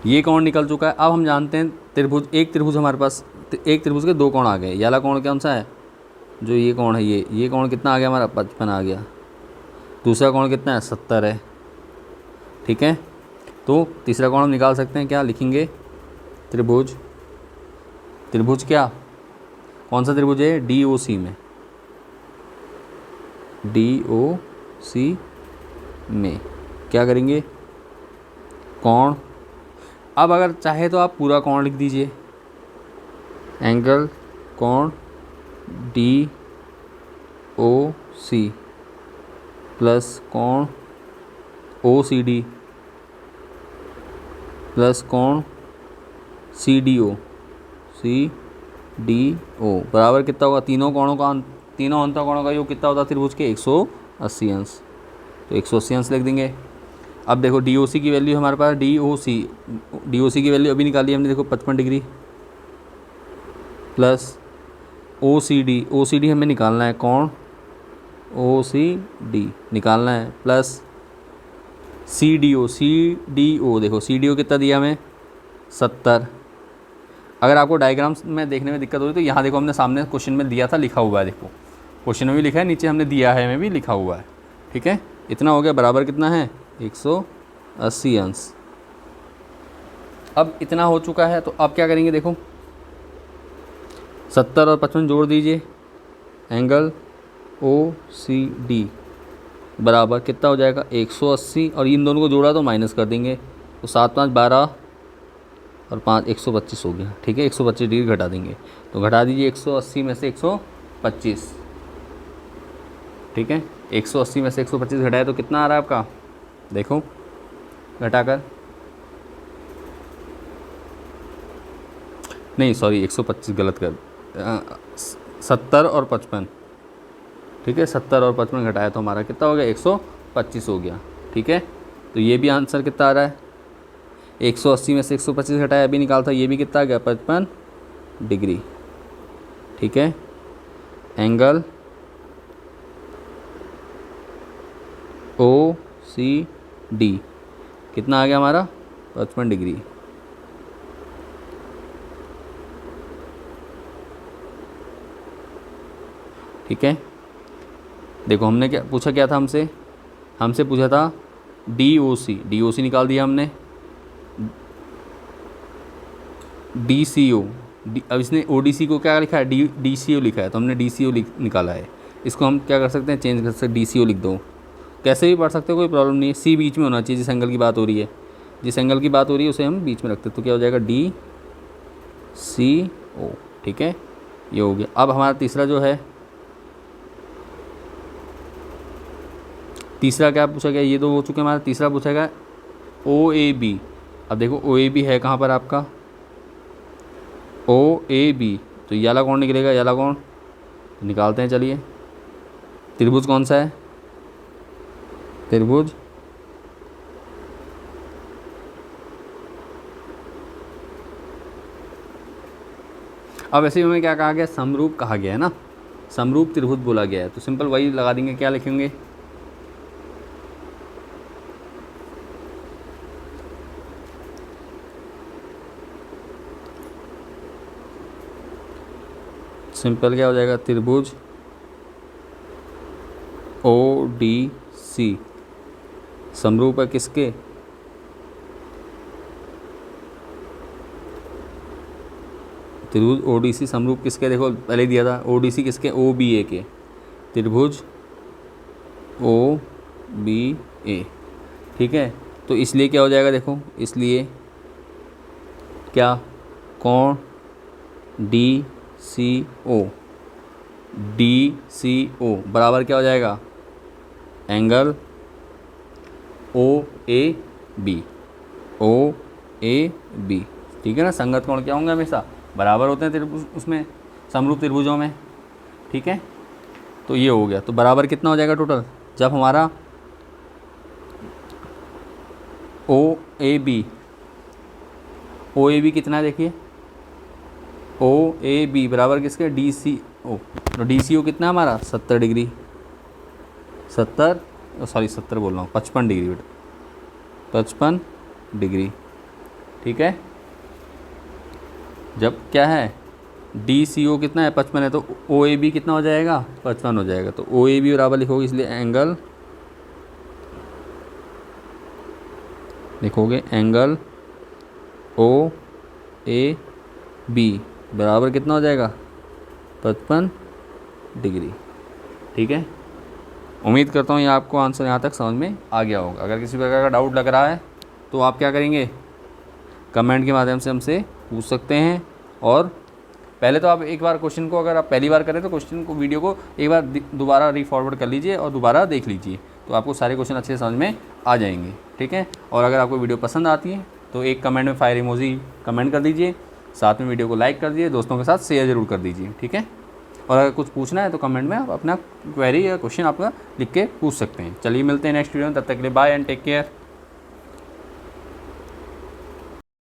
ये कोण निकल चुका है। अब हम जानते हैं त्रिभुज, एक त्रिभुज हमारे पास, एक त्रिभुज के 2 कोण आ गए। ये वाला कोण कौन सा है, जो ये कोण है, ये कोण कितना आ गया हमारा 55 आ गया। दूसरा कोण कितना है 70 है, ठीक है। तो तीसरा कोण हम निकाल सकते हैं, क्या लिखेंगे, त्रिभुज क्या कौन सा त्रिभुज है? डी ओ सी में, डी ओ सी में क्या करेंगे? कोण। अब अगर चाहे तो आप पूरा कोण लिख दीजिए, एंगल कोण डी ओ सी प्लस कोण ओ सी डी प्लस कोण सी डी ओ बराबर कितना होगा? तीनों कोणों का तीनों अंतःकोणों का योग कितना होता है त्रिभुज के? 180 अंश। तो 180 अंश लिख देंगे। अब देखो डी ओ सी की वैल्यू हमारे पास, डी ओ सी की वैल्यू अभी निकाली हमने, देखो 55 degree plus O C D हमें निकालना है, कोण ओ सी डी निकालना है, प्लस सी डी ओ देखो सी डी ओ कितना दिया हमें? 70। अगर आपको डायग्राम्स में देखने में दिक्कत हो रही तो यहाँ देखो हमने सामने क्वेश्चन में दिया था, लिखा हुआ है, देखो क्वेश्चन में भी लिखा है, नीचे हमने दिया है में भी लिखा हुआ है। ठीक है, इतना हो गया, बराबर कितना है? 180 अंश। अब इतना हो चुका है तो अब क्या करेंगे? देखो 70 और 55 जोड़ दीजिए, एंगल ओ सी डी बराबर कितना हो जाएगा? 180, और इन दोनों को जोड़ा तो माइनस कर देंगे, तो 7 5 12 और 5 125 हो गया। ठीक है, 125 डिग्री घटा देंगे, तो घटा दीजिए 180 में से 125। ठीक है, 180 में से 125 घटाए तो कितना आ रहा है आपका? देखो घटाकर, नहीं सॉरी 125 गलत कर, 70 और 55। ठीक है, 70 और 55 घटाया तो हमारा कितना हो गया? 125 हो गया। ठीक है, तो ये भी आंसर कितना आ रहा है? 180 में से 125 घटाया, अभी निकाल था, ये भी कितना आ गया? 55 डिग्री। ठीक है, एंगल ओ सी डी कितना आ गया हमारा? 55 डिग्री। ठीक है, देखो हमने क्या पूछा, क्या था हमसे पूछा था डी ओ सी निकाल दिया हमने, डी सी ओ, अब इसने ओ डी सी को क्या लिखा है? डी सी ओ लिखा है, तो हमने डी सी ओ निकाला है। इसको हम क्या कर सकते हैं? चेंज कर सकते हैं, डी सी ओ लिख दो, कैसे भी पढ़ सकते हो, कोई प्रॉब्लम नहीं है। सी बीच में होना चाहिए, जिस एंगल की बात हो रही है, उसे हम बीच में रखते हैं, तो क्या हो जाएगा? डी सी ओ। ठीक है, ये हो गया। अब हमारा तीसरा जो है, तीसरा क्या पूछा गया? ये दो हो चुके हमारा, तीसरा पूछा गया ओ ए बी। अब देखो ओ ए बी है कहाँ पर आपका? ओ ए बी, तो ये वाला कौन निकलेगा? ये वाला कौन निकालते हैं, चलिए। त्रिभुज कौन सा है? त्रिभुज अब ऐसे में क्या कहा गया? समरूप कहा गया है ना, समरूप त्रिभुज बोला गया है, तो सिंपल वही लगा देंगे। क्या लिखेंगे? सिंपल क्या हो जाएगा? त्रिभुज ओ डी सी समरूप है किसके? त्रिभुज ओ डी सी समरूप किसके? देखो पहले दिया था, ओ डी सी किसके? ओ बी ए के। त्रिभुज ओ बी ए। ठीक है, तो इसलिए क्या हो जाएगा? देखो इसलिए क्या? कोण डी सी ओ बराबर क्या हो जाएगा? Angle O A B. ठीक है ना, संगत कोण क्या होंगे? हमेशा बराबर होते हैं त्रिभुज, उसमें समरूप त्रिभुजों में। ठीक है, तो ये हो गया। तो बराबर कितना हो जाएगा टोटल? जब हमारा ओ ए बी कितना है? देखिए ओ ए बी बराबर किसके? डी सी ओ। तो डी सी ओ कितना है हमारा? 70 डिग्री, 70 बोल रहा हूँ, 55 डिग्री बेटा, 55 डिग्री। ठीक है, जब क्या है? डी सी ओ कितना है? 55 है, तो ओ ए बी कितना हो जाएगा? 55 हो जाएगा। तो ओ ए बी बराबर लिखोगे, इसलिए एंगल लिखोगे, एंगल ओ ए बी बराबर कितना हो जाएगा? 55 डिग्री। ठीक है, उम्मीद करता हूँ ये आपको आंसर यहाँ तक समझ में आ गया होगा। अगर किसी प्रकार का डाउट लग रहा है तो आप क्या करेंगे, कमेंट के माध्यम से हमसे पूछ सकते हैं। और पहले तो आप एक बार क्वेश्चन को, अगर आप पहली बार करें तो क्वेश्चन को, वीडियो को एक बार दोबारा रीफॉरवर्ड कर लीजिए और दोबारा देख लीजिए, तो आपको सारे क्वेश्चन अच्छे से समझ में आ जाएंगे। ठीक है, और अगर आपको वीडियो पसंद आती है तो एक कमेंट में फायर इमोजी कमेंट कर दीजिए, साथ में वीडियो को लाइक कर दीजिए, दोस्तों के साथ शेयर ज़रूर कर दीजिए। ठीक है, और अगर कुछ पूछना है तो कमेंट में आप अपना क्वेरी या क्वेश्चन आपका लिख के पूछ सकते हैं। चलिए मिलते हैं नेक्स्ट वीडियो में, तब तक के लिए बाय एंड टेक केयर।